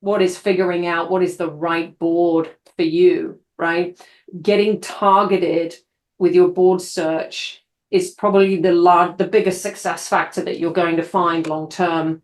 what is figuring out what is the right board for you, right? Getting targeted with your board search is probably the biggest success factor that you're going to find long term.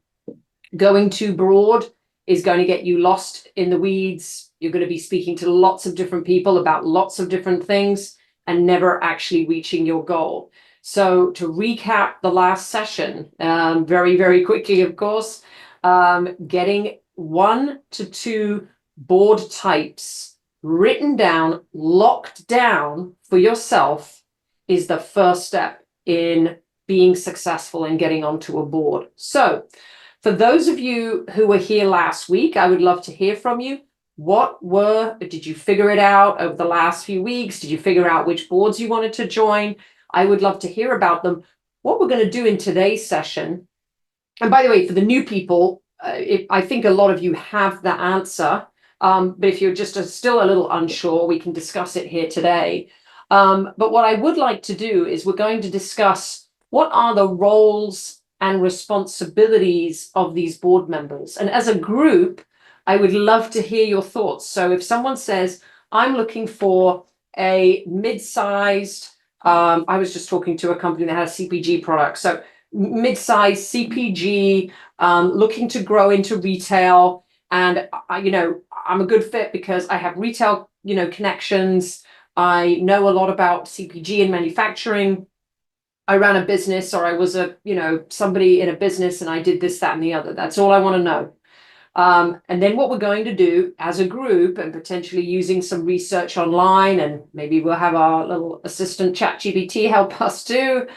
Going too broad is going to get you lost in the weeds. You're going to be speaking to lots of different people about lots of different things and never actually reaching your goal. So to recap the last session, very, very quickly, of course, getting 1 to 2 board types written down, locked down for yourself is the first step in being successful in getting onto a board. So for those of you who were here last week, I would love to hear from you. Did you figure it out over the last few weeks? Did you figure out which boards you wanted to join? I would love to hear about them. What we're going to do in today's session, and by the way, for the new people, I think a lot of you have the answer, but if you're just still a little unsure, we can discuss it here today. But what I would like to do is we're going to discuss what are the roles and responsibilities of these board members. And as a group, I would love to hear your thoughts. So if someone says, I'm looking for a mid-sized, I was just talking to a company that had a CPG product. So mid-sized CPG, looking to grow into retail. And, I'm a good fit because I have retail, connections. I know a lot about CPG and manufacturing. I ran a business, or I was somebody in a business, and I did this, that, and the other. That's all I want to know. And then what we're going to do as a group, and potentially using some research online, and maybe we'll have our little assistant ChatGPT help us too.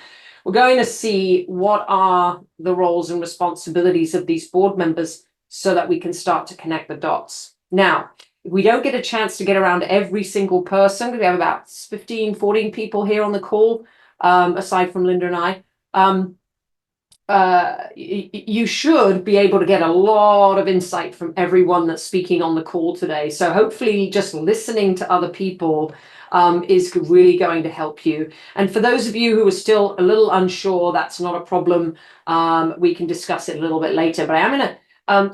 We're going to see what are the roles and responsibilities of these board members so that we can start to connect the dots. Now, if we don't get a chance to get around every single person, because we have about 15, 14 people here on the call, aside from Linda and I, you should be able to get a lot of insight from everyone that's speaking on the call today. So hopefully just listening to other people is really going to help you. And for those of you who are still a little unsure, that's not a problem. We can discuss it a little bit later. But I am going to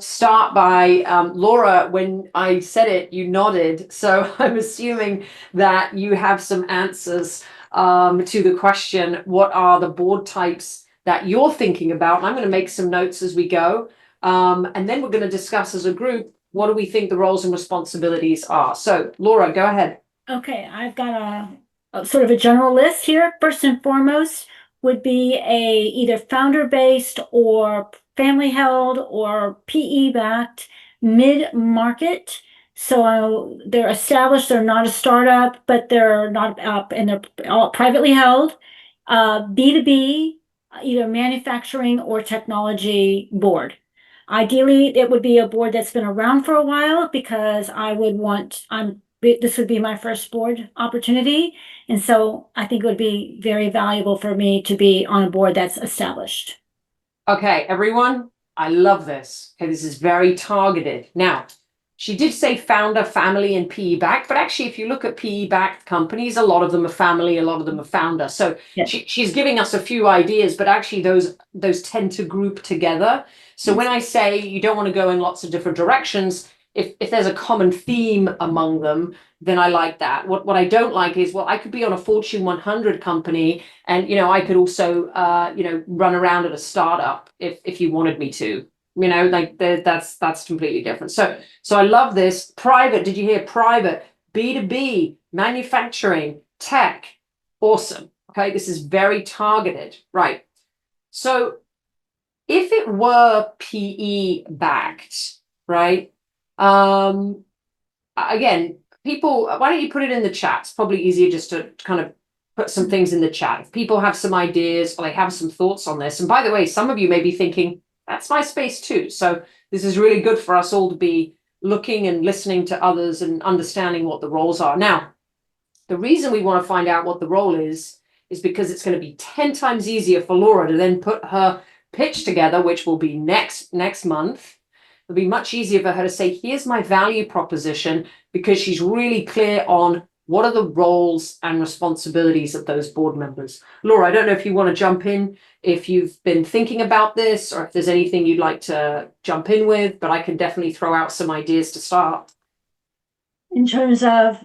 start by Laura. When I said it, you nodded. So I'm assuming that you have some answers to the question, what are the board types that you're thinking about? And I'm going to make some notes as we go. And then we're going to discuss as a group, what do we think the roles and responsibilities are? So Laura, go ahead. Okay, I've got a sort of a general list here. First and foremost would be either founder-based or family-held or PE-backed mid-market. So they're established, they're not a startup, but they're not up, and they're all privately held. B2B, either manufacturing or technology board. Ideally, it would be a board that's been around for a while, because this would be my first board opportunity. And so I think it would be very valuable for me to be on a board that's established. Okay, everyone, I love this. Okay, this is very targeted. Now, she did say founder, family, and PE backed, but actually, if you look at PE backed companies, a lot of them are family, a lot of them are founder. So Yes. she's giving us a few ideas, but actually those tend to group together. So when I say you don't want to go in lots of different directions, if there's a common theme among them, then I like that. What I don't like is, well, I could be on a Fortune 100 company, and I could also run around at a startup if you wanted me to. Like that's completely different. So I love this. Private, did you hear private? B2B, manufacturing, tech. Awesome. Okay, this is very targeted. Right. So if it were PE backed, right? Again, people, why don't you put it in the chat? It's probably easier just to kind of put some things in the chat. If people have some ideas or they have some thoughts on this. And by the way, some of you may be thinking, that's my space too. So this is really good for us all to be looking and listening to others and understanding what the roles are. Now, the reason we want to find out what the role is because it's going to be 10 times easier for Laura to then put her pitch together, which will be next month. It'll be much easier for her to say, here's my value proposition, because she's really clear on what are the roles and responsibilities of those board members? Laura, I don't know if you want to jump in, if you've been thinking about this, or if there's anything you'd like to jump in with, but I can definitely throw out some ideas to start. In terms of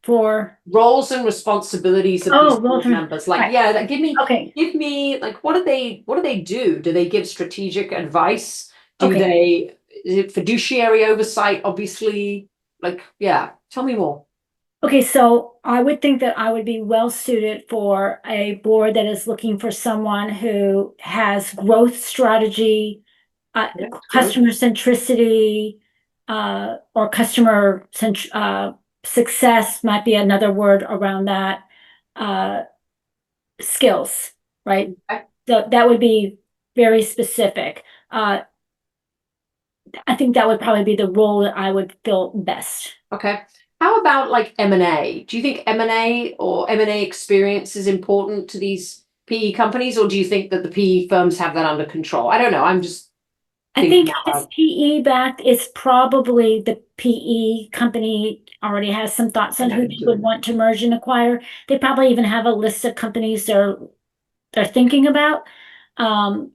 for Roles and responsibilities of these board members. Like, right. yeah, give me like what do they do? Do they give strategic advice? Do they, is it fiduciary oversight, obviously? Like, yeah, tell me more. Okay, so I would think that I would be well suited for a board that is looking for someone who has growth strategy, Yeah, customer centricity, or success might be another word around that, uh, skills, right? okay. So that would be very specific. I think that would probably be the role that I would feel best. Okay. How about like M&A? Do you think M&A or M&A experience is important to these PE companies, or do you think that the PE firms have that under control? I don't know. I'm just I think thinking if out it's loud. PE backed, it's probably the PE company already has some thoughts on who they would want to merge and acquire. They probably even have a list of companies they're thinking about. Um,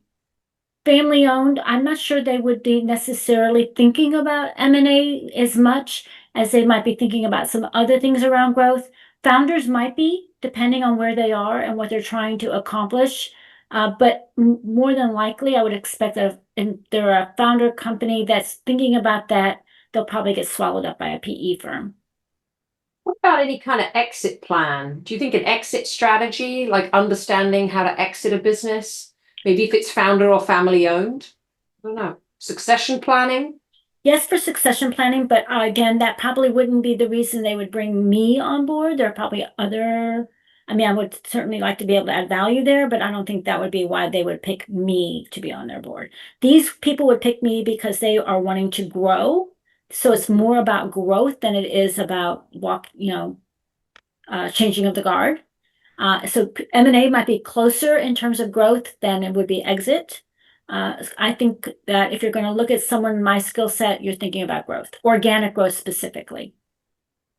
Family owned, I'm not sure they would be necessarily thinking about M&A as much as they might be thinking about some other things around growth. Founders might be, depending on where they are and what they're trying to accomplish. But more than likely, I would expect that if they're a founder company that's thinking about that, they'll probably get swallowed up by a PE firm. What about any kind of exit plan? Do you think an exit strategy, like understanding how to exit a business, maybe if it's founder or family owned? I don't know. Succession planning? Yes, for succession planning, but again, that probably wouldn't be the reason they would bring me on board. There are probably I mean, I would certainly like to be able to add value there, but I don't think that would be why they would pick me to be on their board. These people would pick me because they are wanting to grow. So it's more about growth than it is about changing of the guard. So M&A might be closer in terms of growth than it would be exit. I think that if you're going to look at someone my skill set, you're thinking about growth, organic growth specifically.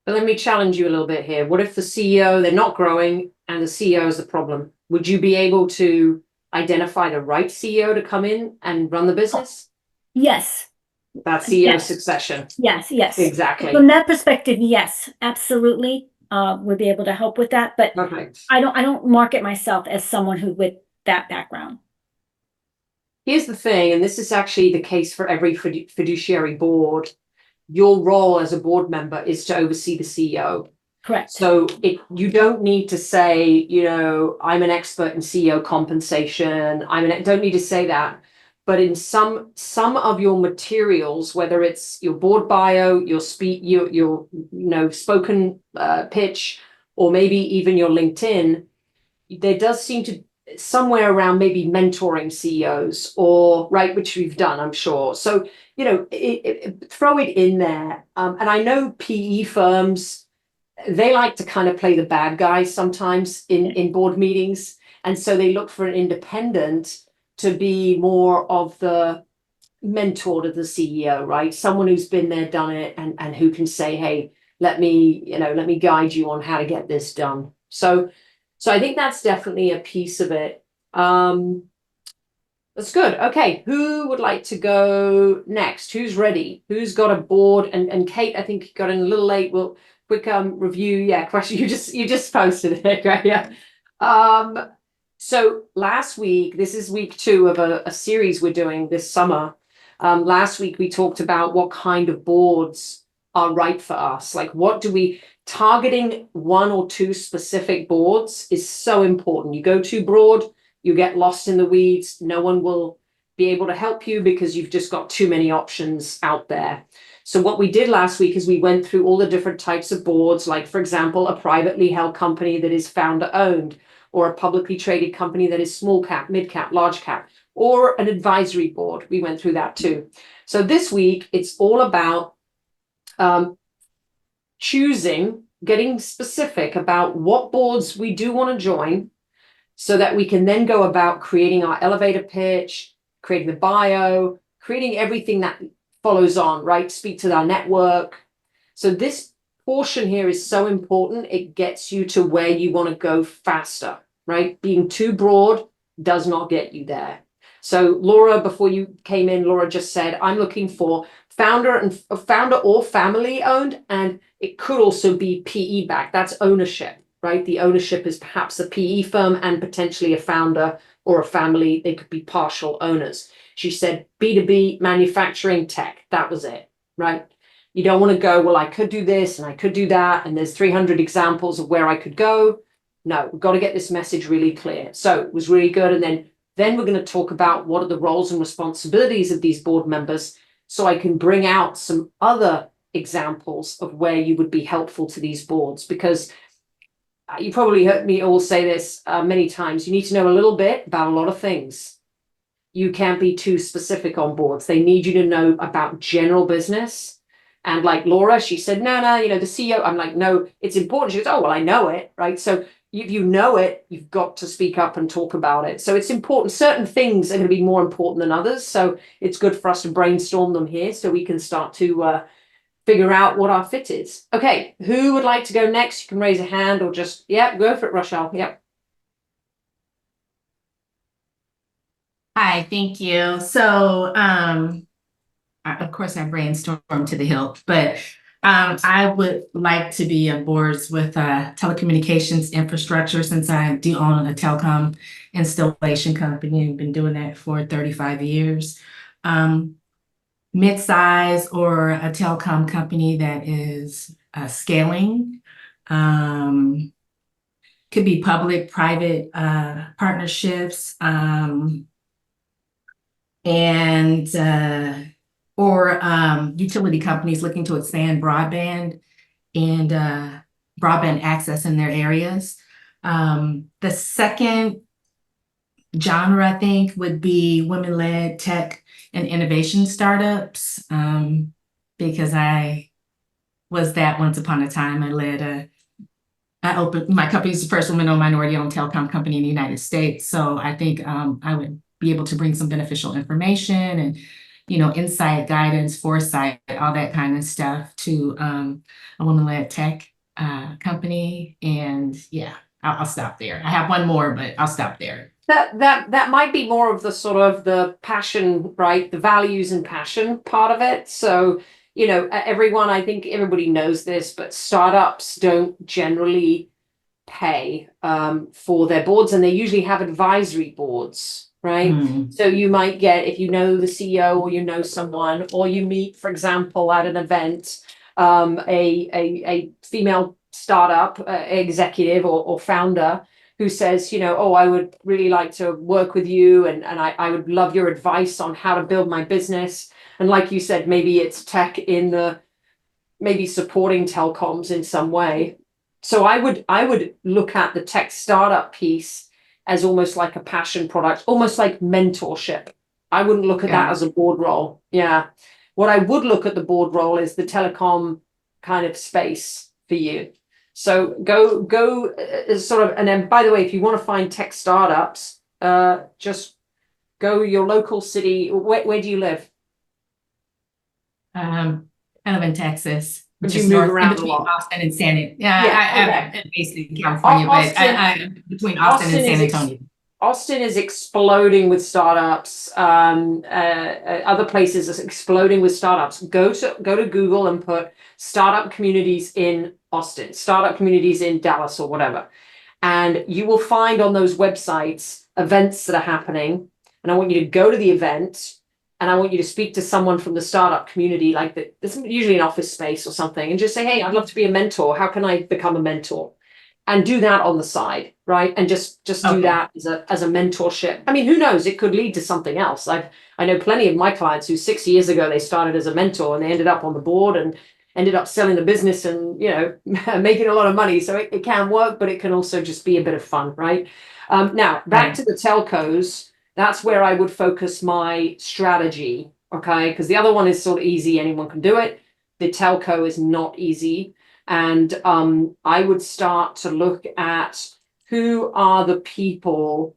But let me challenge you a little bit here. What if the CEO, they're not growing and the CEO is the problem? Would you be able to identify the right CEO to come in and run the business? Yes. That CEO Yes. succession. Yes. Exactly. From that perspective, yes, absolutely. Would be able to help with that, but Perfect. I don't market myself as someone who with that background. Here's the thing, and this is actually the case for every fiduciary board. Your role as a board member is to oversee the CEO. Correct. So you don't need to say, I'm an expert in CEO compensation. Don't need to say that. But in some of your materials, whether it's your board bio, your spoken pitch, or maybe even your LinkedIn, there does seem to somewhere around maybe mentoring CEOs or right, which we've done, I'm sure. So, throw it in there. And I know PE firms, they like to kind of play the bad guy sometimes in board meetings. And so they look for an independent to be more of the mentor to the CEO, right? Someone who's been there, done it, and who can say, hey, let me guide you on how to get this done. So I think that's definitely a piece of it. That's good. Okay, who would like to go next? Who's ready? Who's got a board? And Kate, I think you got in a little late. Well, quick review. Yeah, question. You just posted it, right? Yeah. So last week, this is week 2 of a series we're doing this summer. Last week we talked about what kind of boards are right for us. Like, what do we targeting 1 or 2 specific boards is so important. You go too broad, you get lost in the weeds. No one will be able to help you because you've just got too many options out there. So what we did last week is we went through all the different types of boards, like, for example, a privately held company that is founder owned, or a publicly traded company that is small cap, mid cap, large cap, or an advisory board. We went through that too. So this week, it's all about getting specific about what boards we do want to join so that we can then go about creating our elevator pitch, creating the bio, creating everything that follows on, right? Speak to our network. So this proportion here is so important. It gets you to where you want to go faster, right? Being too broad does not get you there. So Laura, before you came in, Laura just said, I'm looking for founder or family owned, and it could also be PE backed. That's ownership, right? The ownership is perhaps a PE firm and potentially a founder or a family. They could be partial owners. She said B2B, manufacturing, tech. That was it, right? You don't want to go, well, I could do this and I could do that, and there's 300 examples of where I could go. No, we've got to get this message really clear. So it was really good. And then we're going to talk about what are the roles and responsibilities of these board members, so I can bring out some other examples of where you would be helpful to these boards, because you probably heard me all say this many times. You need to know a little bit about a lot of things. You can't be too specific on boards. They need you to know about general business. And like Laura, she said, no, the CEO. I'm like, no, it's important. She goes, oh, well, I know it, right? So if you know it, you've got to speak up and talk about it. So it's important. Certain things are going to be more important than others. So it's good for us to brainstorm them here so we can start to figure out what our fit is. Okay, who would like to go next? You can raise a hand or just, go for it, Rochelle. Yep. Hi, thank you. So, of course, I brainstormed to the hilt, but I would like to be on boards with telecommunications infrastructure, since I do own a telecom installation company and been doing that for 35 years. Mid-size or a telecom company that is scaling. Could be public, private partnerships, or utility companies looking to expand broadband and broadband access in their areas. The second genre, I think, would be women-led tech and innovation startups, because I was that once upon a time. I opened my company's the first woman-owned minority-owned telecom company in the United States. So I think I would be able to bring some beneficial information and, insight, guidance, foresight, all that kind of stuff to a woman-led tech company. And yeah, I'll stop there. I have one more, but I'll stop there. That might be more of the sort of the passion, right? The values and passion part of it. So, I think everybody knows this, but startups don't generally pay for their boards, and they usually have advisory boards, right? So you might get, if you know the CEO or you know someone, or you meet, for example, at an event, a female startup executive or founder who says, oh, I would really like to work with you, and I would love your advice on how to build my business. And like you said, maybe it's tech maybe supporting telecoms in some way. So I would look at the tech startup piece as almost like a passion product, almost like mentorship. I wouldn't look at that as a board role. Yeah. What I would look at the board role is the telecom kind of space for you. So go sort of, and then by the way, if you want to find tech startups, just go your local city. Where do you live? I live in Texas, But which you is move north, in around a between lot. Austin and San Antonio. Yeah, Yeah, I'm based in California, but I between Austin and San Antonio. Austin is exploding with startups. Other places are exploding with startups. Go to Google and put startup communities in Austin, startup communities in Dallas or whatever. And you will find on those websites events that are happening. And I want you to go to the event, and I want you to speak to someone from the startup community, like there's usually an office space or something, and just say, hey, I'd love to be a mentor. How can I become a mentor? And do that on the side, right? And just do that as a mentorship. I mean, who knows? It could lead to something else. I know plenty of my clients who 6 years ago, they started as a mentor and they ended up on the board and ended up selling the business and, making a lot of money. So it can work, but it can also just be a bit of fun, right? Now, back to the telcos. That's where I would focus my strategy, okay? Because the other one is sort of easy. Anyone can do it. The telco is not easy. And I would start to look at who are the people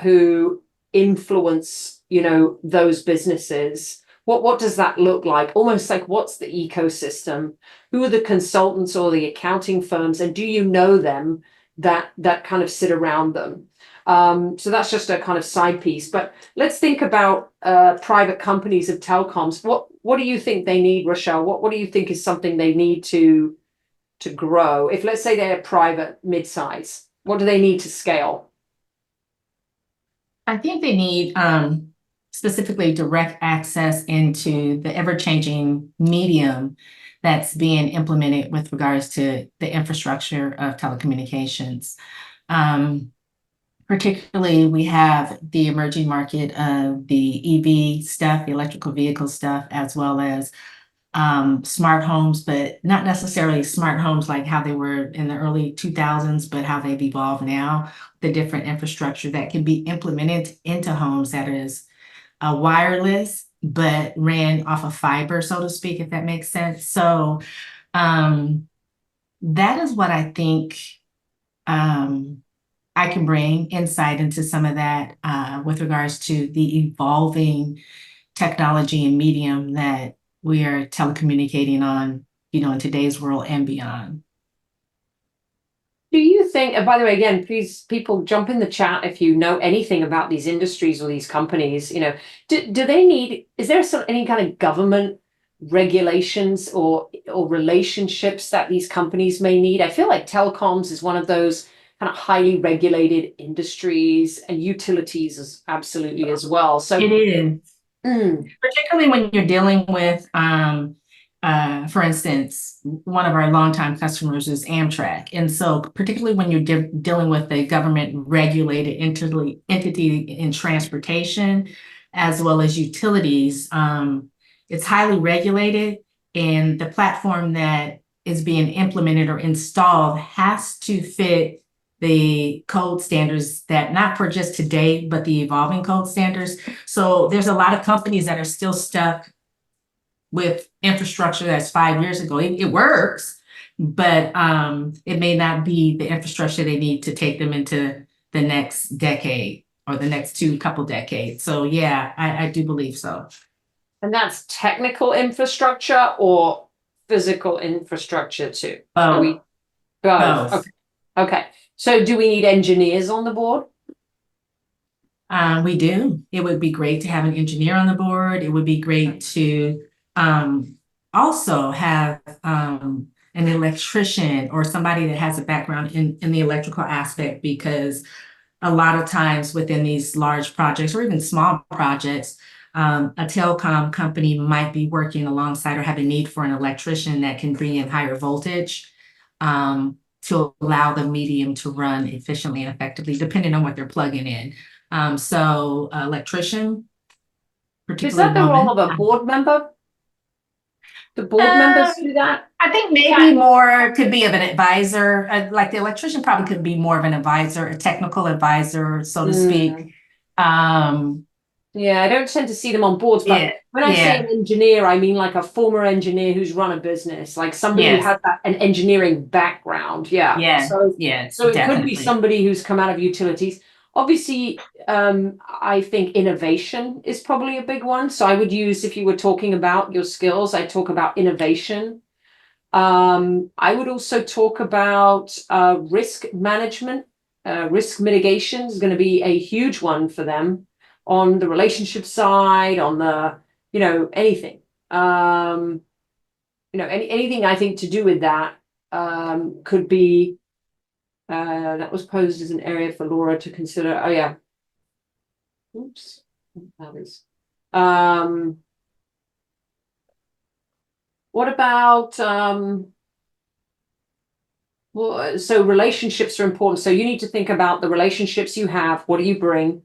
who influence, those businesses. What does that look like? Almost like, what's the ecosystem? Who are the consultants or the accounting firms, and do you know them that kind of sit around them? So that's just a kind of side piece. But let's think about private companies of telecoms. What do you think they need, Rochelle? What do you think is something they need to grow? If, let's say, they're private mid-size, what do they need to scale? I think they need specifically direct access into the ever-changing medium that's being implemented with regards to the infrastructure of telecommunications. Particularly, we have the emerging market of the EV stuff, the electrical vehicle stuff, as well as smart homes, but not necessarily smart homes like how they were in the early 2000s, but how they've evolved now, the different infrastructure that can be implemented into homes that is wireless, but ran off of fiber, so to speak, if that makes sense. So that is what I think I can bring insight into some of that with regards to the evolving technology and medium that we are telecommunicating on, in today's world and beyond. Do you think, and by the way, again, please, people, jump in the chat if you know anything about these industries or these companies, do they need, is there any kind of government regulations or relationships that these companies may need? I feel like telecoms is one of those kind of highly regulated industries, and utilities is absolutely as well. So it is. Particularly when you're dealing with, for instance, one of our longtime customers is Amtrak. And so particularly when you're dealing with a government regulated entity in transportation, as well as utilities, it's highly regulated, and the platform that is being implemented or installed has to fit the code standards that not for just today, but the evolving code standards. So there's a lot of companies that are still stuck with infrastructure that's 5 years ago. It works, but it may not be the infrastructure they need to take them into the next decade or the next couple decades. So yeah, I do believe so. And that's technical infrastructure or physical infrastructure too? Both. Both. Okay. So do we need engineers on the board? We do. It would be great to have an engineer on the board. It would be great to also have an electrician or somebody that has a background in the electrical aspect, because a lot of times within these large projects or even small projects, a telecom company might be working alongside or have a need for an electrician that can bring in higher voltage to allow the medium to run efficiently and effectively, depending on what they're plugging in. So electrician, Is that the role of a board member? The board members do that? I think maybe more could be of an advisor. Like the electrician probably could be more of an advisor, a technical advisor, so to speak. Yeah, I don't tend to see them on boards, but when I say an engineer, I mean like a former engineer who's run a business, like somebody who has an engineering background. So it could be somebody who's come out of utilities. Obviously, I think innovation is probably a big one. So I would use, if you were talking about your skills, I'd talk about innovation. I would also talk about risk management. Risk mitigation is going to be a huge one for them on the relationship side, on the, anything. Anything I think to do with that could be, that was posed as an area for Laura to consider. Oh yeah. Oops. That is. What about well, so relationships are important. So you need to think about the relationships you have. What do you bring?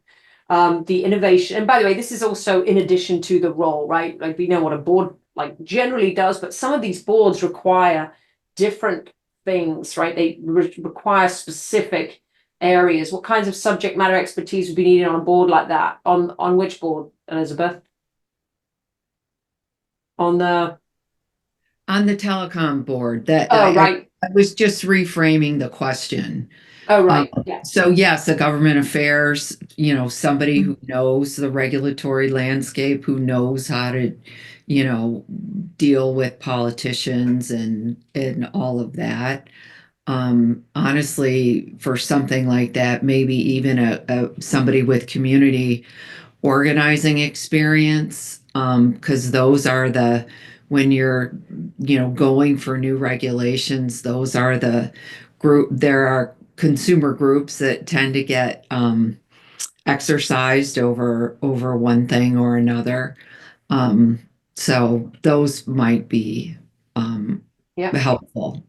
The innovation. And by the way, this is also in addition to the role, right? Like we know what a board like generally does, but some of these boards require different things, right? They require specific areas. What kinds of subject matter expertise would be needed on a board like that? On which board, Elizabeth? On the telecom board. That right. I was just reframing the question. Oh, right. So yes, the government affairs somebody who knows the regulatory landscape, who knows how to, deal with politicians and all of that. Honestly, for something like that, maybe even somebody with community organizing experience, because those are when you're, going for new regulations, those are there are consumer groups that tend to get exercised over one thing or another. Um, so those might be Yeah. helpful.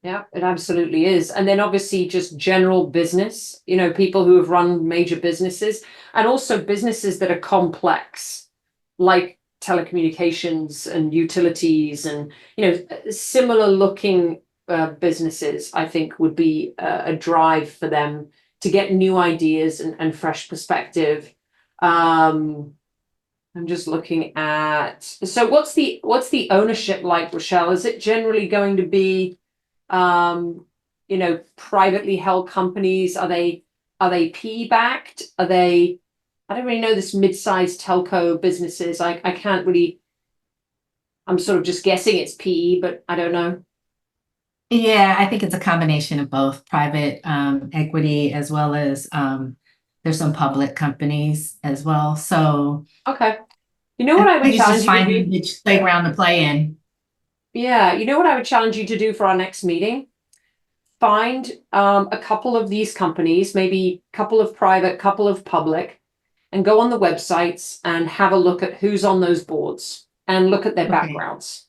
Yeah, it absolutely is. And then obviously just general business, people who have run major businesses and also businesses that are complex, like telecommunications and utilities and, similar looking businesses, I think would be a drive for them to get new ideas and fresh perspective. I'm just looking at, so what's the ownership like, Rochelle? Is it generally going to be privately held companies? Are they PE backed? I don't really know this mid-sized telco businesses. I can't really, I'm sort of just guessing it's PE, but I don't know. Yeah, I think it's a combination of both private equity as well as there's some public companies as well. So Okay. You know what I would it's challenge just you to finding do? which playground to play in. Yeah, you know what I would challenge you to do for our next meeting? Find a couple of these companies, maybe a couple of private, couple of public, and go on the websites and have a look at who's on those boards and look at their Okay. backgrounds.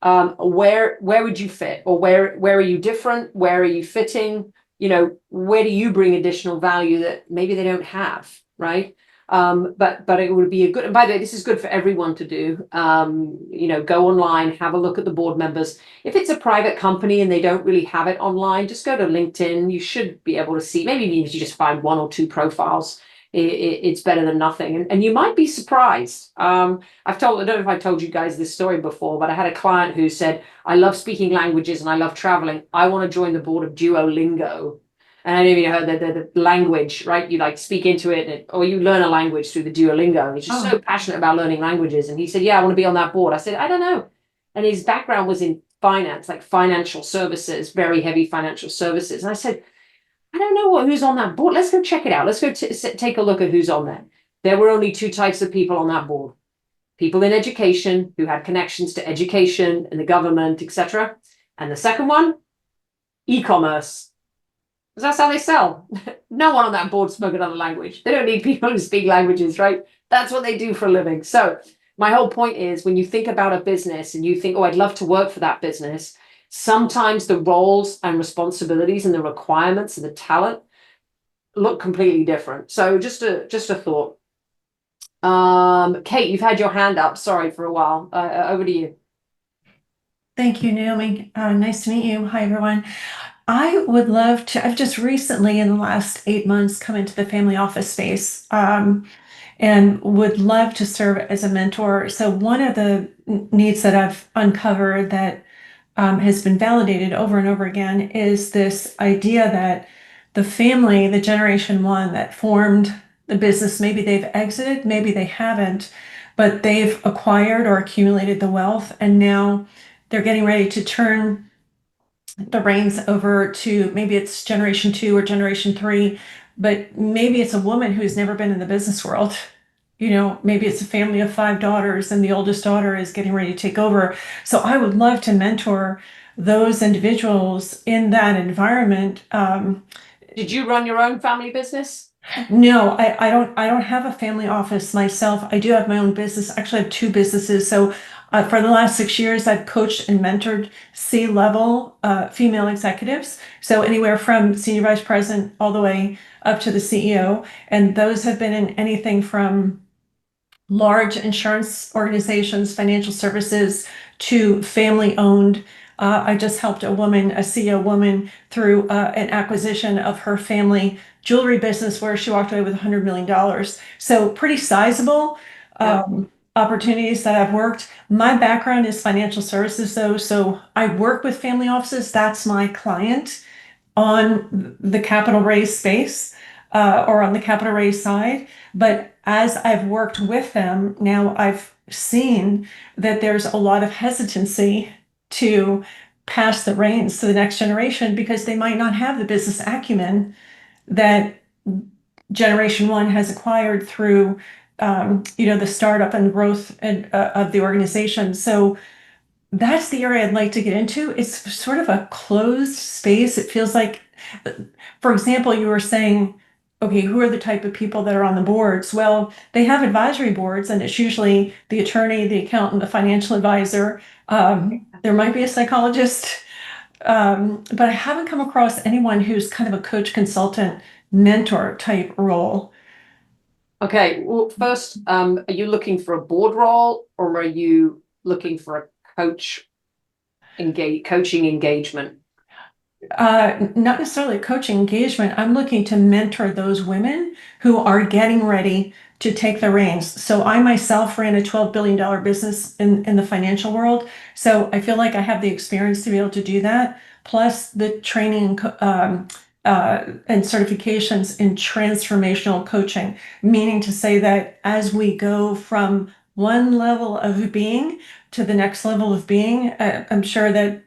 Where would you fit, or where are you different? Where are you fitting? Where do you bring additional value that maybe they don't have, right? But it would be a good, and by the way, this is good for everyone to do. Go online, have a look at the board members. If it's a private company and they don't really have it online, just go to LinkedIn. You should be able to see, maybe even if you just find one or two profiles, it's better than nothing. And you might be surprised. I don't know if I told you guys this story before, but I had a client who said, I love speaking languages and I love traveling. I want to join the board of Duolingo. And I don't even know the language, right? You like speak into it, or you learn a language through the Duolingo. And he's just so passionate about learning languages. And he said, yeah, I want to be on that board. I said, I don't know. And his background was in finance, like financial services, very heavy financial services. And I said, I don't know who's on that board. Let's go check it out. Let's go take a look at who's on there. There were only two types of people on that board. People in education who had connections to education and the government, etc. And the second one, e-commerce. Because that's how they sell. No one on that board spoke another language. They don't need people who speak languages, right? That's what they do for a living. So my whole point is, when you think about a business and you think, oh, I'd love to work for that business, sometimes the roles and responsibilities and the requirements and the talent look completely different. So just a thought. Kate, you've had your hand up. Sorry for a while. Over to you. Thank you, Naomi. Nice to meet you. Hi, everyone. I would love to, I've just recently in the last 8 months come into the family office space, and would love to serve as a mentor. So one of the needs that I've uncovered that has been validated over and over again is this idea that the family, the generation one that formed the business, maybe they've exited, maybe they haven't, but they've acquired or accumulated the wealth, and now they're getting ready to turn the reins over to, maybe it's generation 2 or generation 3, but maybe it's a woman who's never been in the business world. Maybe it's a family of 5 daughters and the oldest daughter is getting ready to take over. So I would love to mentor those individuals in that environment. Did you run your own family business? No, I don't have a family office myself. I do have my own business. Actually, I have 2 businesses. So for the last 6 years, I've coached and mentored C-level female executives. So anywhere from senior vice president all the way up to the CEO. And those have been in anything from large insurance organizations, financial services, to family owned. I just helped a CEO woman through an acquisition of her family jewelry business where she walked away with $100 million. So pretty sizable opportunities that I've worked. My background is financial services though. So I work with family offices. That's my client on the capital raise space. or on the capital raise side. But as I've worked with them, now I've seen that there's a lot of hesitancy to pass the reins to the next generation because they might not have the business acumen that generation one has acquired through the startup and growth of the organization. So that's the area I'd like to get into. It's sort of a closed space. It feels like, for example, you were saying, okay, who are the type of people that are on the boards? Well, they have advisory boards, and it's usually the attorney, the accountant, the financial advisor. There might be a psychologist, but I haven't come across anyone who's kind of a coach, consultant, mentor type role. Okay, well, first, are you looking for a board role, or are you looking for a coaching engagement? Not necessarily coaching engagement. I'm looking to mentor those women who are getting ready to take the reins. So I myself ran a $12 billion business in the financial world. So I feel like I have the experience to be able to do that, plus the training and certifications in transformational coaching, meaning to say that as we go from one level of being to the next level of being, I'm sure that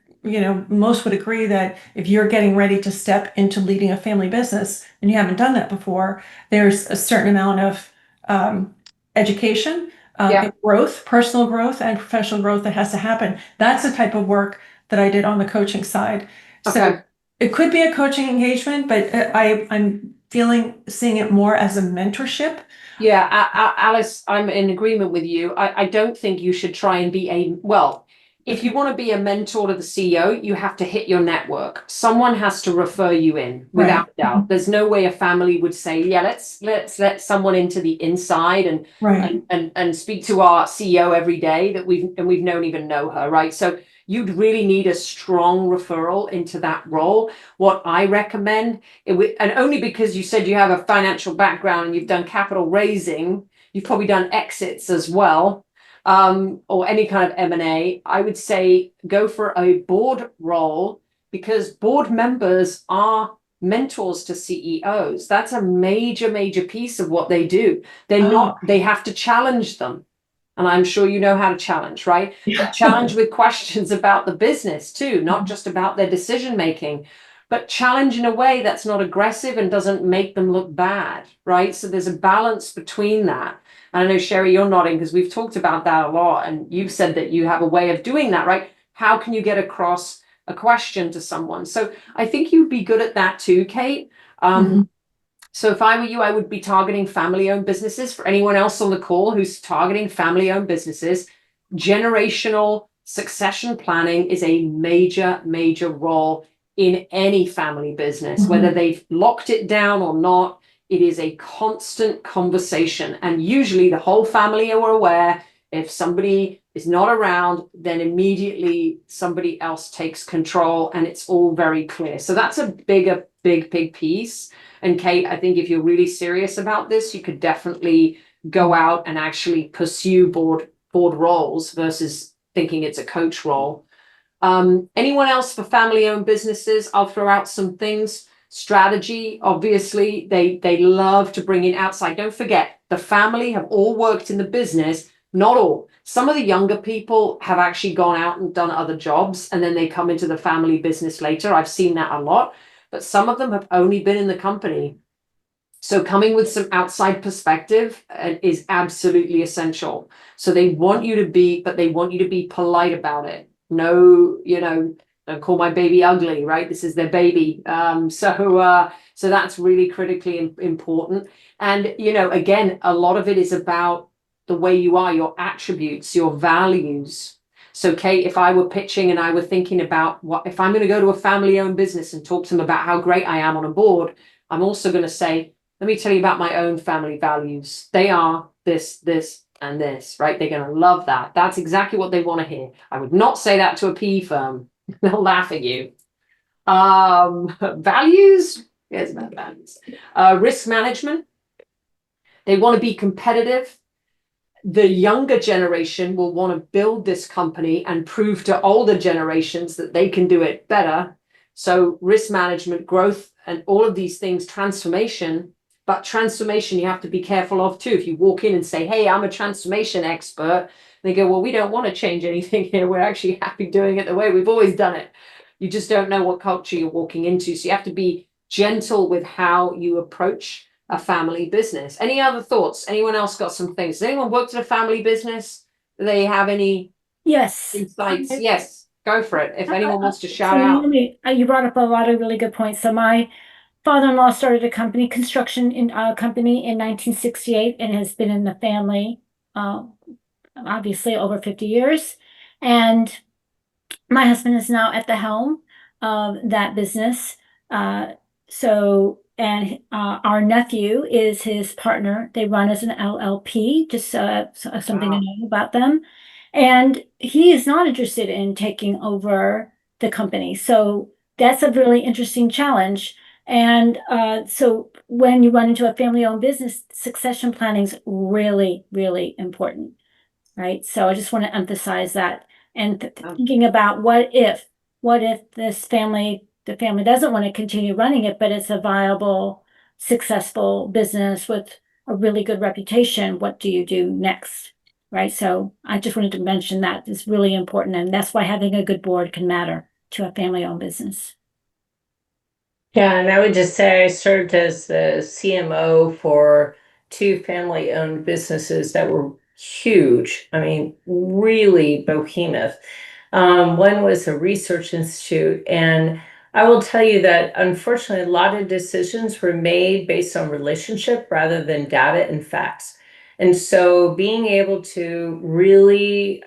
most would agree that if you're getting ready to step into leading a family business and you haven't done that before, there's a certain amount of education, Yeah. and growth, personal growth and professional growth that has to happen. That's the type of work that I did on the coaching side. So Okay. it could be a coaching engagement, but I'm seeing it more as a mentorship. Yeah, Alice, I'm in agreement with you. I don't think you should try and be if you want to be a mentor to the CEO, you have to hit your network. Someone has to refer you in, without Right. doubt. There's no way a family would say, yeah, let's let someone into the inside and Right. and speak to our CEO every day that we've known even know her, right? So you'd really need a strong referral into that role. What I recommend, and only because you said you have a financial background and you've done capital raising, you've probably done exits as well, or any kind of M&A, I would say go for a board role, because board members are mentors to CEOs. That's a major, major piece of what they do. They have to challenge them. And I'm sure you know how to challenge, right? Yeah. Challenge with questions about the business too, not just about their decision making, but challenge in a way that's not aggressive and doesn't make them look bad, right? So there's a balance between that. And I know, Sherry, you're nodding because we've talked about that a lot. And you've said that you have a way of doing that, right? How can you get across a question to someone? So I think you'd be good at that too, Kate. So if I were you, I would be targeting family-owned businesses. For anyone else on the call who's targeting family-owned businesses, generational succession planning is a major, major role in any family business, whether they've locked it down or not. It is a constant conversation. And usually the whole family are aware. If somebody is not around, then immediately somebody else takes control, and it's all very clear. So that's a big piece. And Kate, I think if you're really serious about this, you could definitely go out and actually pursue board roles versus thinking it's a coach role. Anyone else for family-owned businesses? I'll throw out some things. Strategy, obviously, they love to bring in outside. Don't forget, the family have all worked in the business. Not all. Some of the younger people have actually gone out and done other jobs, and then they come into the family business later. I've seen that a lot. But some of them have only been in the company. So coming with some outside perspective is absolutely essential. So they want you to be polite about it. No, don't call my baby ugly, right? This is their baby. So that's really critically important. And, again, a lot of it is about the way you are, your attributes, your values. So Kate, if I were pitching and I were thinking about if I'm going to go to a family-owned business and talk to them about how great I am on a board, I'm also going to say, let me tell you about my own family values. They are this, and this, right? They're going to love that. That's exactly what they want to hear. I would not say that to a PE firm. They'll laugh at you. Values? Yes, about values. Risk management. They want to be competitive. The younger generation will want to build this company and prove to older generations that they can do it better. So risk management, growth, and all of these things, transformation, But transformation, you have to be careful of too. If you walk in and say, hey, I'm a transformation expert, they go, well, we don't want to change anything here. We're actually happy doing it the way we've always done it. You just don't know what culture you're walking into. So you have to be gentle with how you approach a family business. Any other thoughts? Anyone else got some things? Has anyone worked in a family business? Do they have any Yes. insights? Yes, go for it. If anyone wants to So shout out. you brought up a lot of really good points. So my father-in-law started a company, company in 1968, and has been in the family, obviously over 50 years. And my husband is now at the helm of that business. Our nephew is his partner. They run as an LLP, just something to Wow. know about them. And he is not interested in taking over the company. So that's a really interesting challenge. And so when you run into a family-owned business, succession planning is really, really important, right? So I just want to emphasize that. And thinking about what if the family doesn't want to continue running it, but it's a viable, successful business with a really good reputation, what do you do next? Right. So I just wanted to mention that is really important. And that's why having a good board can matter to a family-owned business. Yeah, and I would just say I served as the CMO for two family-owned businesses that were huge. I mean, really behemoth. One was a research institute, and I will tell you that unfortunately, a lot of decisions were made based on relationship rather than data and facts. And so being able to really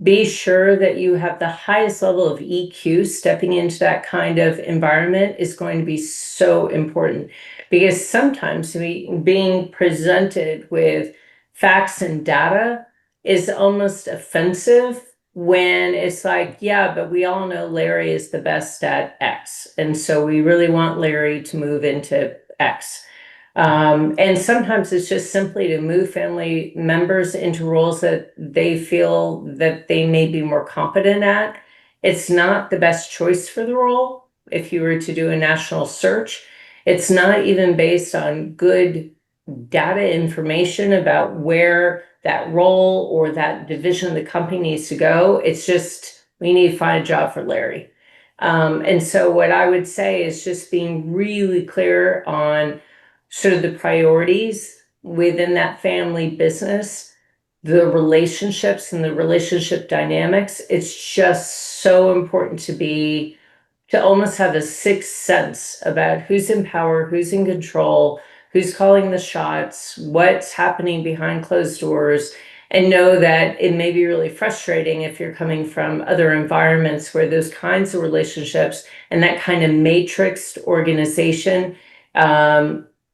be sure that you have the highest level of EQ stepping into that kind of environment is going to be so important, because sometimes being presented with facts and data is almost offensive when it's like, yeah, but we all know Larry is the best at X. And so we really want Larry to move into X. And sometimes it's just simply to move family members into roles that they feel that they may be more competent at. It's not the best choice for the role. If you were to do a national search, it's not even based on good data information about where that role or that division of the company needs to go. It's just, we need to find a job for Larry. And so what I would say is just being really clear on sort of the priorities within that family business, the relationships and the relationship dynamics. It's just so important to almost have a sixth sense about who's in power, who's in control, who's calling the shots, what's happening behind closed doors, and know that it may be really frustrating if you're coming from other environments where those kinds of relationships and that kind of matrixed organization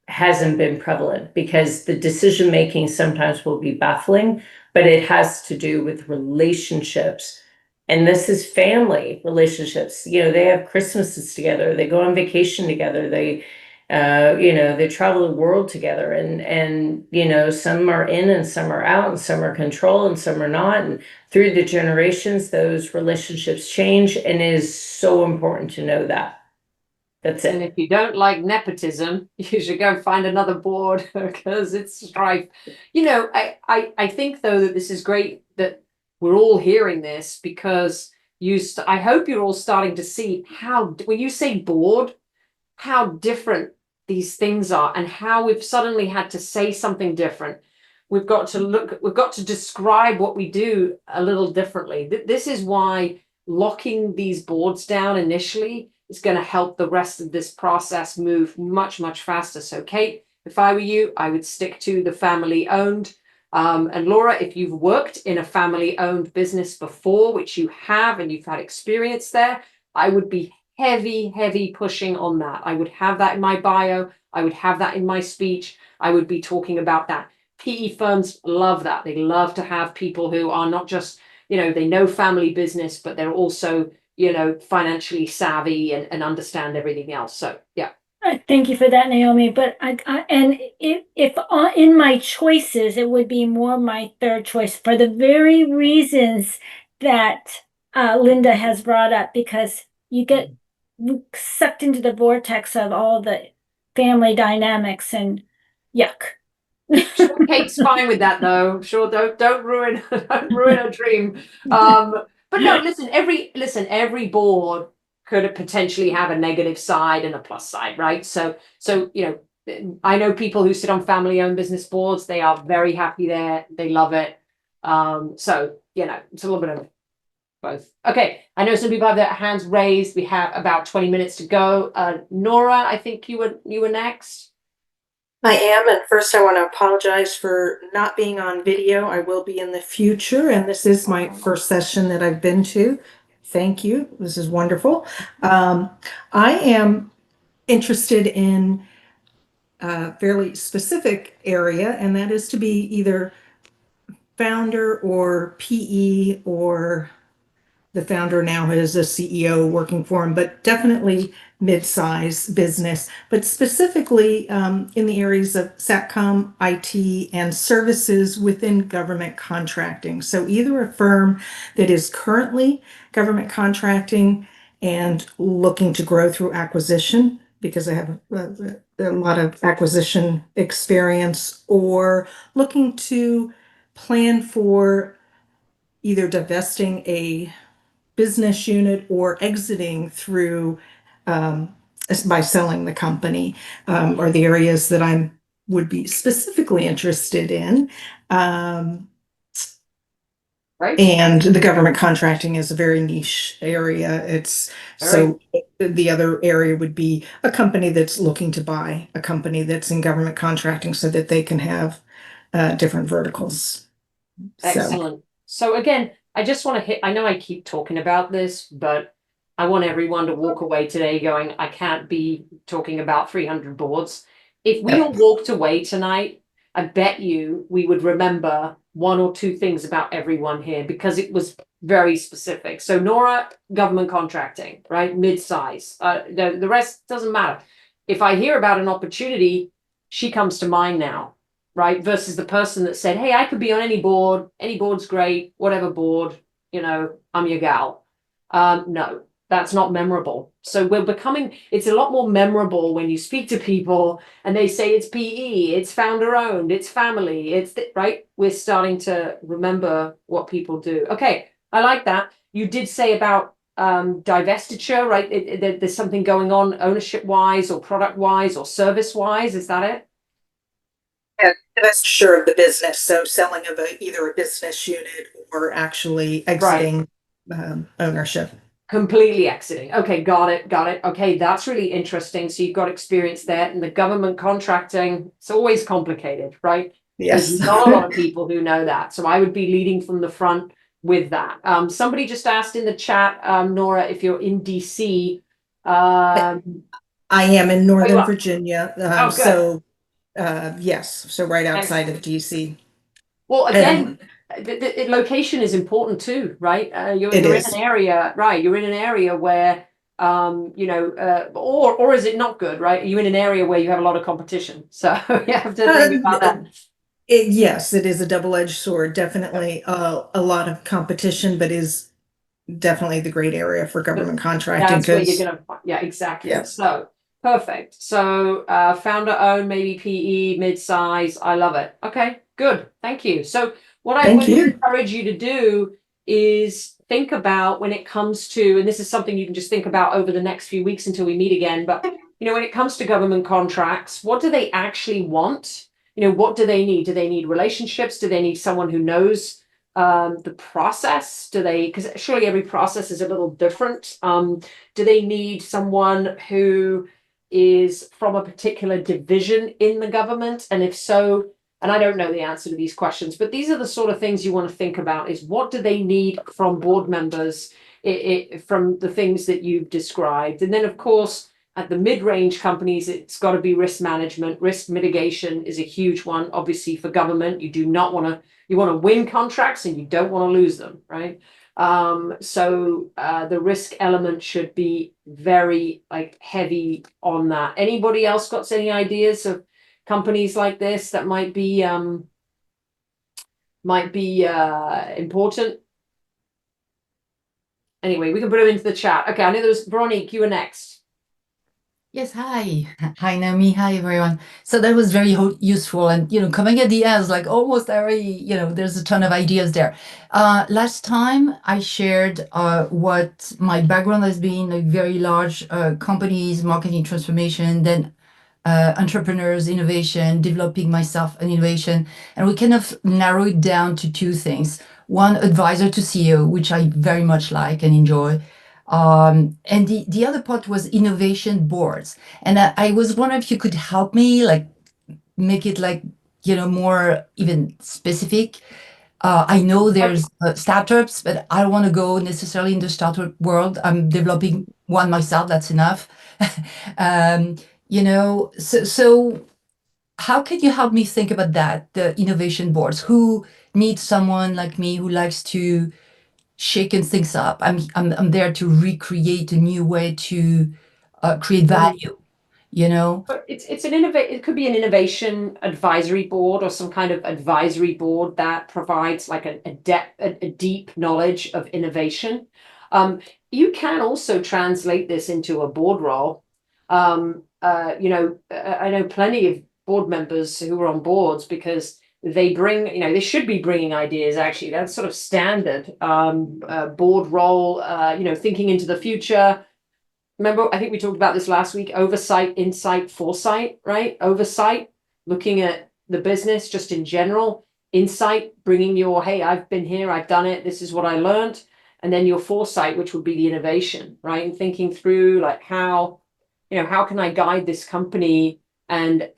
hasn't been prevalent, because the decision making sometimes will be baffling, but it has to do with relationships. And this is family relationships. They have Christmases together, they go on vacation together, they they travel the world together, and some are in and some are out, and some are control and some are not. And through the generations, those relationships change, and it is so important to know that. That's And it. if you don't like nepotism, you should go find another board because it's strife. I think though that this is great that we're all hearing this, because I hope you're all starting to see how, when you say board, how different these things are and how we've suddenly had to say something different. We've got to describe what we do a little differently. This is why locking these boards down initially is going to help the rest of this process move much, much faster. So Kate, if I were you, I would stick to the family owned. And Laura, if you've worked in a family owned business before, which you have, and you've had experience there, I would be heavy pushing on that. I would have that in my bio. I would have that in my speech. I would be talking about that. PE firms love that. They love to have people who are not just, they know family business, but they're also, financially savvy and understand everything else. So, yeah. Thank you for that, Naomi. But if in my choices, it would be more my third choice for the very reasons that Linda has brought up, because you get sucked into the vortex of all the family dynamics and yuck. Sure, Kate's fine with that though. Sure, don't ruin don't ruin her dream. But no, every board could potentially have a negative side and a plus side, right? So I know people who sit on family-owned business boards. They are very happy there. They love it. So it's a little bit of both. Okay, I know some people have their hands raised. We have about 20 minutes to go. Nora, I think you were next. I am, and first I want to apologize for not being on video. I will be in the future, and this is my first session that I've been to. Thank you. This is wonderful. I am interested in a fairly specific area, and that is to be either founder or PE, or the founder now is a CEO working for him, but definitely mid-size business, but specifically in the areas of SATCOM, IT, and services within government contracting. So either a firm that is currently government contracting and looking to grow through acquisition, because I have a lot of acquisition experience, or looking to plan for either divesting a business unit or exiting through by selling the company, are the areas that I would be specifically interested in. Right. And the government contracting is a very niche area. So the other area would be a company that's looking to buy a company that's in government contracting so that they can have different verticals. Excellent. So again, I just want to hit, I know I keep talking about this, but I want everyone to walk away today going, I can't be talking about 300 boards. If we all walked away tonight, I bet you we would remember one or two things about everyone here because it was very specific. So Nora, government contracting, right? Mid-size. The rest doesn't matter. If I hear about an opportunity, she comes to mind now. Right, versus the person that said, hey, I could be on any board's great, whatever board, I'm your gal. No, that's not memorable. So it's a lot more memorable when you speak to people and they say it's PE, it's founder owned, it's family, right? We're starting to remember what people do. Okay, I like that. You did say about divestiture, right? There's something going on ownership wise or product wise or service wise. Is that it? Divestiture of the business, so selling of either a business unit or actually exiting ownership. Completely exiting. Okay, got it. Okay, that's really interesting. So you've got experience there. And the government contracting, it's always complicated, right? Yes. There's not a lot of people who know that. So I would be leading from the front with that. Somebody just asked in the chat, Nora, if you're in DC. I am in Northern Virginia. Good. So yes, so right outside of DC. Well, again, the location is important too, right? You're in an area, right? You're in an area where, or is it not good, right? Are you in an area where you have a lot of competition? So you have to think about that. Yes, it is a double-edged sword. Definitely a lot of competition, but is definitely the great area for government contracting. That's where you're gonna, yeah, exactly. Yeah. So perfect. So founder owned, maybe PE, mid-size. I love it. Okay, good. Thank you. So what I would encourage you to do is think about when it comes to, and this is something you can just think about over the next few weeks until we meet again, but when it comes to government contracts, what do they actually want? What do they need? Do they need relationships? Do they need someone who knows the process? Because surely every process is a little different. Do they need someone who is from a particular division in the government? And if so, and I don't know the answer to these questions, but these are the sort of things you want to think about, is what do they need from board members from the things that you've described? And then of course, at the mid-range companies, it's got to be risk management. Risk mitigation is a huge one. Obviously for government, you want to win contracts and you don't want to lose them, right? So the risk element should be very heavy on that. Anybody else got any ideas of companies like this that might be important? Anyway, we can put them into the chat. Okay, I know there was Veronique, you were next. Yes, hi. Hi, Naomi. Hi, everyone. So that was very useful. And, coming at the end, like almost every, there's a ton of ideas there. Last time I shared what my background has been, like very large companies, marketing transformation, then entrepreneurs, innovation, developing myself and innovation. And we kind of narrow it down to two things. One, advisor to CEO, which I very much like and enjoy. And the other part was innovation boards. And I was wondering if you could help me, like, make it like, more even specific. I know there's startups, but I don't want to go necessarily in the startup world. I'm developing one myself. That's enough. um, so how can you help me think about that? The innovation boards. Who needs someone like me who likes to shaking things up. I'm there to recreate a new way to create value. You know. But it's an it could be an innovation advisory board or some kind of advisory board that provides like a deep knowledge of innovation. You can also translate this into a board role. I know plenty of board members who are on boards because they bring, they should be bringing ideas. Actually, that's sort of standard board role. Thinking into the future. Remember, I think we talked about this last week, oversight, insight, foresight, right? Oversight, looking at the business just in general, insight, bringing your, hey, I've been here, I've done it, this is what I learned. And then your foresight, which would be the innovation, right? And thinking through like how can I guide this company and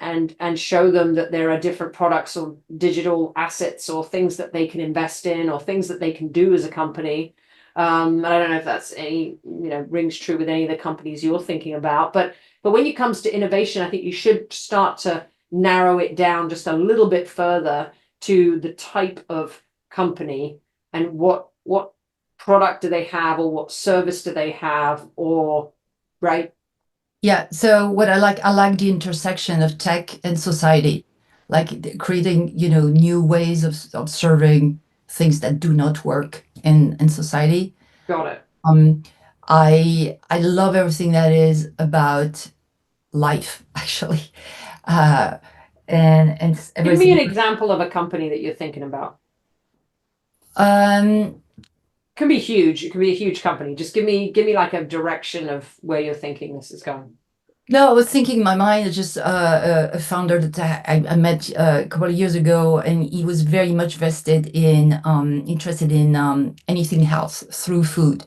show them that there are different products or digital assets or things that they can invest in or things that they can do as a company. And I don't know if that's any, rings true with any of the companies you're thinking about, but when it comes to innovation, I think you should start to narrow it down just a little bit further to the type of company and what product do they have or what service do they have or right. Yeah. So what I like the intersection of tech and society, like creating new ways of serving things that do not work in society. Got it. Um, I love everything that is about life, actually. Uh, and Give me an everything. example of a company that you're thinking about. Um, Can be huge. It can be a huge company. Just give me like a direction of where you're thinking this is going. No, I was thinking in my mind, it's just a founder that I met a couple of years ago, and he was very much interested in anything health through food.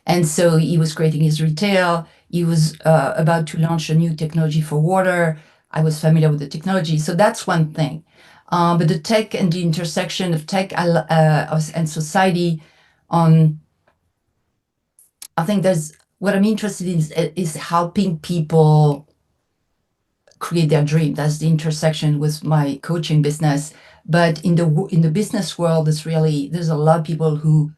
And so he was creating his retail. He was about to launch a new technology for water. I was familiar with the technology. So that's one thing. But the tech and the intersection of tech and society, I think there's what I'm interested in is helping people create their dream. That's the intersection with my coaching business. But in the business world, there's a lot of people who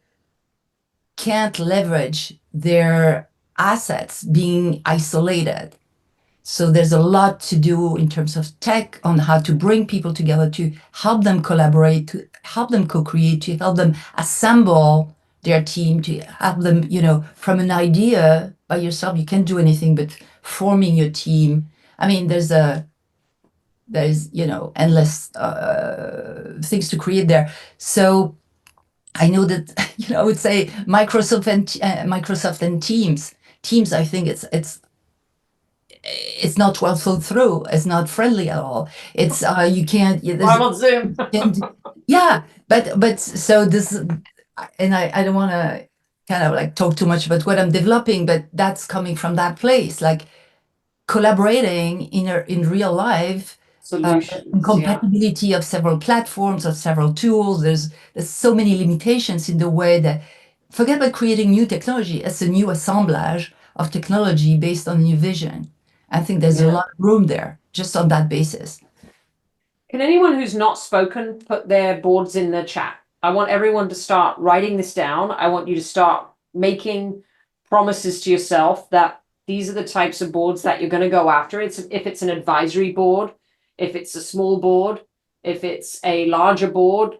can't leverage their assets being isolated. So there's a lot to do in terms of tech on how to bring people together, to help them collaborate, to help them co-create, to help them assemble their team, to help them, from an idea by yourself, you can't do anything but forming your team. I mean, there's endless things to create there. So I know that I would say Microsoft and Teams. Teams, I think it's not well thought through. It's not friendly at all. It's you can't. I'm on Zoom. Yeah, but so this, and I don't want to kind of like talk too much about what I'm developing, but that's coming from that place, like collaborating in real life. Solutions. Compatibility of several platforms, of several tools. There's so many limitations in the way that forget about creating new technology. It's a new assemblage of technology based on new vision. I think there's a lot of room there just on that basis. Can anyone who's not spoken put their boards in the chat? I want everyone to start writing this down. I want you to start making promises to yourself that these are the types of boards that you're going to go after. If it's an advisory board, if it's a small board, if it's a larger board,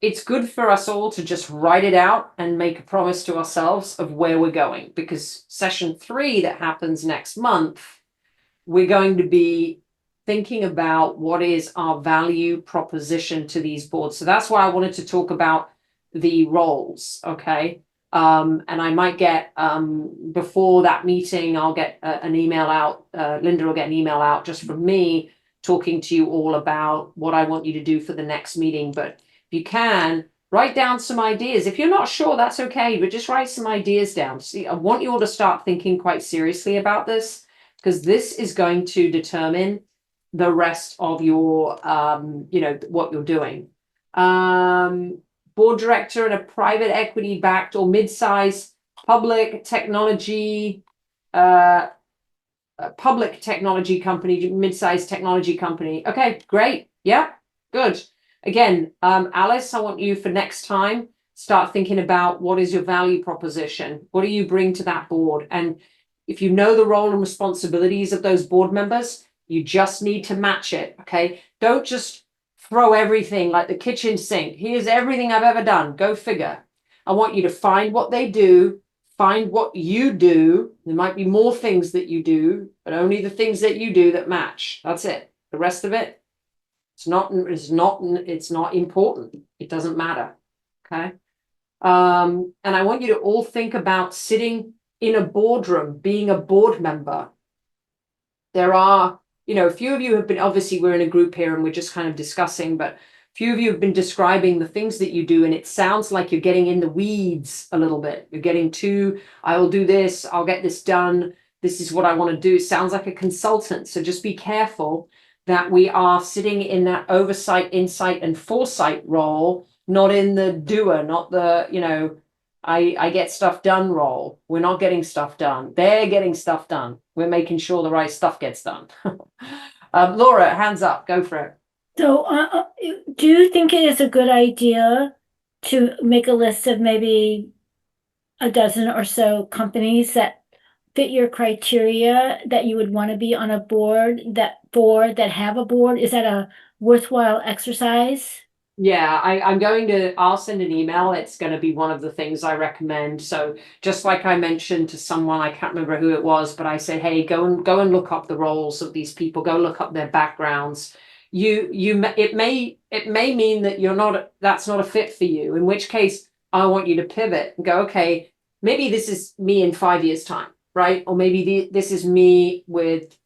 it's good for us all to just write it out and make a promise to ourselves of where we're going, because session 3 that happens next month, we're going to be thinking about what is our value proposition to these boards. So that's why I wanted to talk about the roles, okay? And I might get, before that meeting, I'll get an email out, Linda will get an email out just from me talking to you all about what I want you to do for the next meeting. But if you can, write down some ideas. If you're not sure, that's okay, but just write some ideas down. See, I want you all to start thinking quite seriously about this, because this is going to determine the rest of your, what you're doing. Board director in a private equity backed or mid-sized public technology company, mid-sized technology company. Okay, great. Yeah, good. Again, Alice, I want you for next time, start thinking about what is your value proposition? What do you bring to that board? And if you know the role and responsibilities of those board members, you just need to match it, okay? Don't just throw everything like the kitchen sink. Here's everything I've ever done. Go figure. I want you to find what they do, find what you do. There might be more things that you do, but only the things that you do that match. That's it. The rest of it, it's not important. It doesn't matter. Okay. And I want you to all think about sitting in a boardroom, being a board member. There are, a few of you have been, obviously we're in a group here and we're just kind of discussing, but a few of you have been describing the things that you do, and it sounds like you're getting in the weeds a little bit. You're getting too, I will do this, I'll get this done, this is what I want to do. It sounds like a consultant. So just be careful that we are sitting in that oversight, insight, and foresight role, not in the doer, not the, I get stuff done role. We're not getting stuff done. They're getting stuff done. We're making sure the right stuff gets done. Laura, hands up, go for it. So, do you think it is a good idea to make a list of maybe a dozen or so companies that fit your criteria that you would want to be on a board that have a board? Is that a worthwhile exercise? Yeah, I'll send an email. It's going to be one of the things I recommend. So just like I mentioned to someone, I can't remember who it was, but I said, hey, go and look up the roles of these people, go look up their backgrounds. It may mean that that's not a fit for you, in which case I want you to pivot and go, okay, maybe this is me in 5 years' time, right? Or maybe this is me with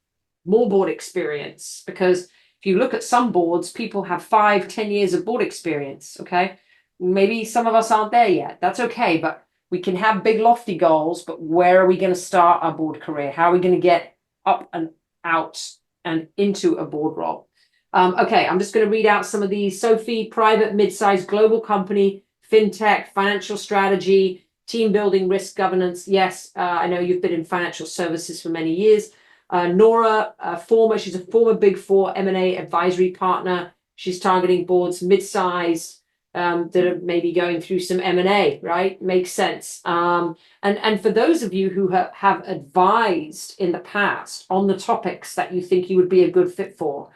more board experience, because if you look at some boards, people have 5-10 years of board experience, okay? Maybe some of us aren't there yet. That's okay, but we can have big lofty goals, but where are we going to start our board career? How are we going to get up and out and into a board role? Okay, I'm just going to read out some of these. Sophie, private, mid-sized global company, fintech, financial strategy, team building, risk governance. Yes, I know you've been in financial services for many years. Nora, she's a former Big Four M&A advisory partner. She's targeting boards mid-sized that are maybe going through some M&A, right? Makes sense. And for those of you who have advised in the past on the topics that you think you would be a good fit for,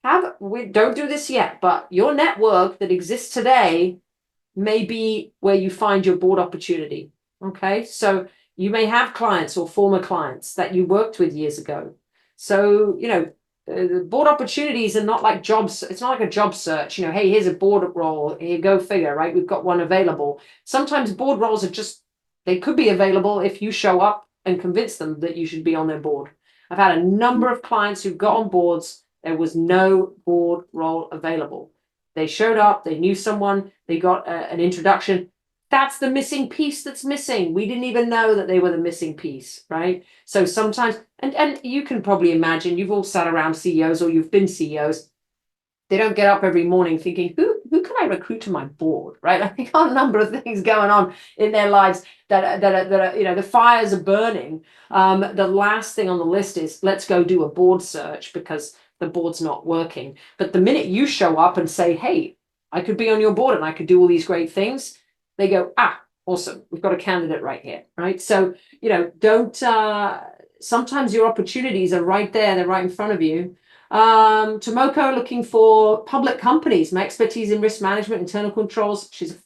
don't do this yet, but your network that exists today may be where you find your board opportunity. Okay, so you may have clients or former clients that you worked with years ago. So, the board opportunities are not like jobs. It's not like a job search, hey, here's a board role, here, go figure, right? We've got one available. Sometimes board roles they could be available if you show up and convince them that you should be on their board. I've had a number of clients who got on boards. There was no board role available. They showed up, they knew someone, they got an introduction. That's the missing piece that's missing. We didn't even know that they were the missing piece, right? So sometimes, and you can probably imagine, you've all sat around CEOs or you've been CEOs. They don't get up every morning thinking, who can I recruit to my board, right? I think got a number of things going on in their lives that are, the fires are burning. The last thing on the list is let's go do a board search because the board's not working. But the minute you show up and say, hey, I could be on your board and I could do all these great things, they go, awesome, we've got a candidate right here, right? So, don't, sometimes your opportunities are right there, they're right in front of you. Tomoko looking for public companies. My expertise in risk management, internal controls. She's a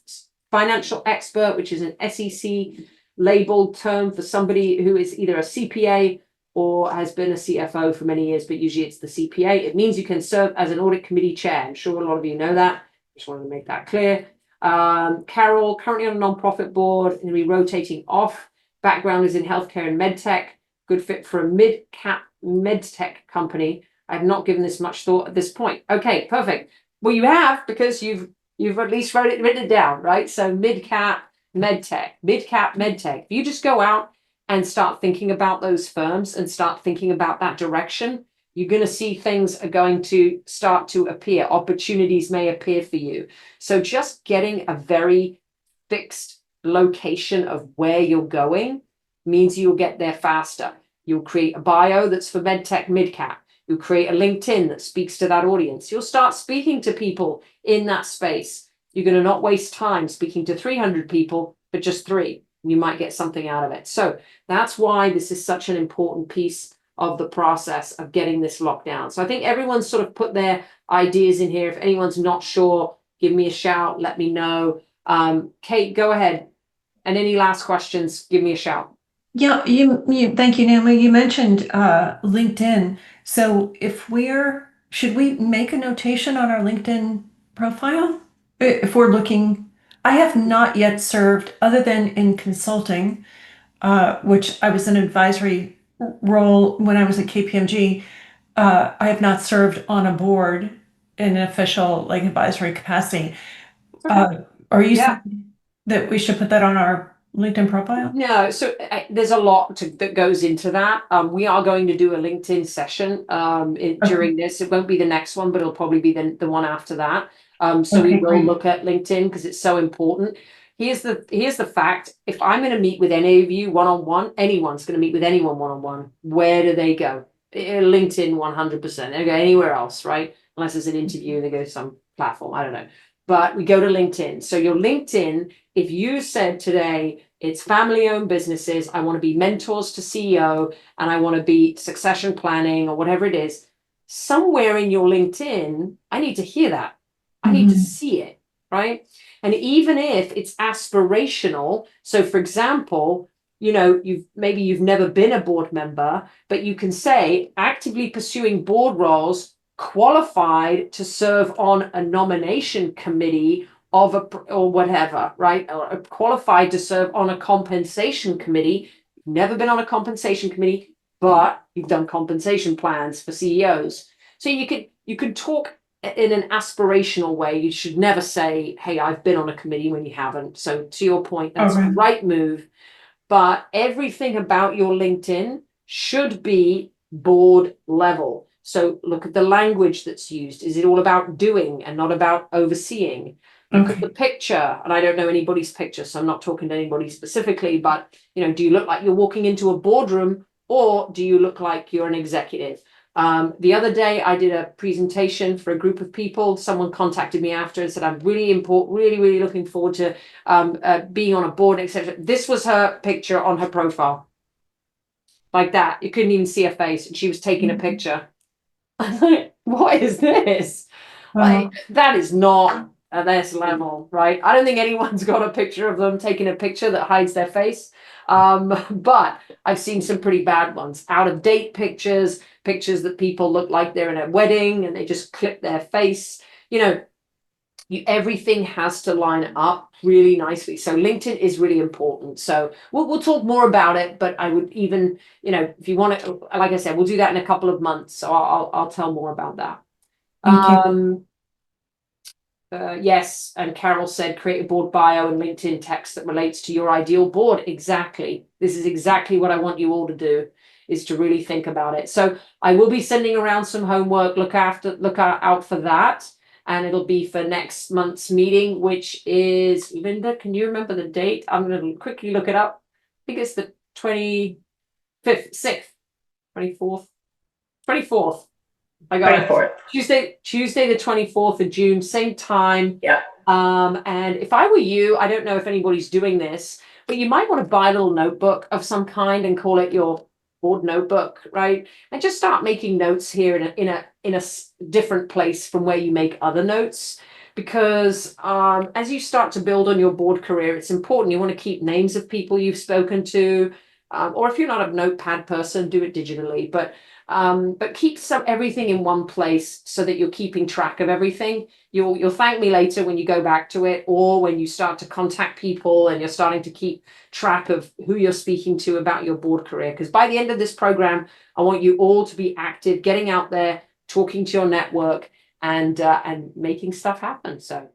financial expert, which is an SEC labeled term for somebody who is either a CPA or has been a CFO for many years, but usually it's the CPA. It means you can serve as an audit committee chair. I'm sure a lot of you know that. Just wanted to make that clear. Carol, currently on a nonprofit board, and be rotating off. Background is in healthcare and medtech. Good fit for a mid-cap medtech company. I've not given this much thought at this point. Okay, perfect. Well, you have, because you've at least written it down, right? So mid-cap medtech. If you just go out and start thinking about those firms and start thinking about that direction, you're going to see things are going to start to appear. Opportunities may appear for you. So just getting a very fixed location of where you're going means you'll get there faster. You'll create a bio that's for medtech midcap. You'll create a LinkedIn that speaks to that audience. You'll start speaking to people in that space. You're going to not waste time speaking to 300 people, but just 3. And you might get something out of it. So that's why this is such an important piece of the process of getting this locked down. So I think everyone's sort of put their ideas in here. If anyone's not sure, give me a shout, let me know. Kate, go ahead. And any last questions, give me a shout. Yeah, thank you, Naomi. You mentioned LinkedIn. So should we make a notation on our LinkedIn profile? If we're looking, I have not yet served, other than in consulting, which I was in an advisory role when I was at KPMG. I have not served on a board in an official advisory capacity. Are you saying that we should put that on our LinkedIn profile? No, so there's a lot that goes into that. We are going to do a LinkedIn session during this. It won't be the next one, but it'll probably be the one after that. We will look at LinkedIn because it's so important. Here's the fact. If I'm going to meet with any of you one-on-one, anyone's going to meet with anyone one-on-one, where do they go? LinkedIn 100%. They don't go anywhere else, right? Unless it's an interview, they go to some platform. I don't know. But we go to LinkedIn. So your LinkedIn, if you said today it's family-owned businesses, I want to be mentors to CEO, and I want to be succession planning or whatever it is, somewhere in your LinkedIn, I need to hear that. I need to see it, right? And even if it's aspirational, so for example, you've never been a board member, but you can say actively pursuing board roles, qualified to serve on a nomination committee or whatever, right? Or qualified to serve on a compensation committee. You've never been on a compensation committee, but you've done compensation plans for CEOs. So you could talk in an aspirational way. You should never say, hey, I've been on a committee, when you haven't. So to your point, that's the right move. But everything about your LinkedIn should be board level. So look at the language that's used. Is it all about doing and not about overseeing? Look at the picture, and I don't know anybody's picture, so I'm not talking to anybody specifically, but do you look like you're walking into a boardroom, or do you look like you're an executive? The other day I did a presentation for a group of people. Someone contacted me after and said, I'm really looking forward to being on a board, etc. This was her picture on her profile. Like that. You couldn't even see her face, and she was taking a picture. I was like, what is this? Like, that is not at this level, right? I don't think anyone's got a picture of them taking a picture that hides their face. But I've seen some pretty bad ones. Out of date pictures that people look like they're in a wedding and they just clip their face. Everything has to line up really nicely. So LinkedIn is really important. So we'll talk more about it, but I would even, if you want to, like I said, we'll do that in a couple of months. So I'll tell more about that. Thank you. Yes, and Carol said create a board bio and LinkedIn text that relates to your ideal board. Exactly. This is exactly what I want you all to do, is to really think about it. So I will be sending around some homework. Look out for that. And it'll be for next month's meeting, which is, Linda, can you remember the date? I'm going to quickly look it up. I think it's the 25th, 6th, 24th. I got 24th. Tuesday the 24th of June, same time. Yeah. And if I were you, I don't know if anybody's doing this, but you might want to buy a little notebook of some kind and call it your board notebook, right? And just start making notes here in a different place from where you make other notes. Because as you start to build on your board career, it's important. You want to keep names of people you've spoken to, or if you're not a notepad person, do it digitally. But keep everything in one place so that you're keeping track of everything. You'll thank me later when you go back to it, or when you start to contact people and you're starting to keep track of who you're speaking to about your board career. Because by the end of this program, I want you all to be active, getting out there, talking to your network, and making stuff happen. So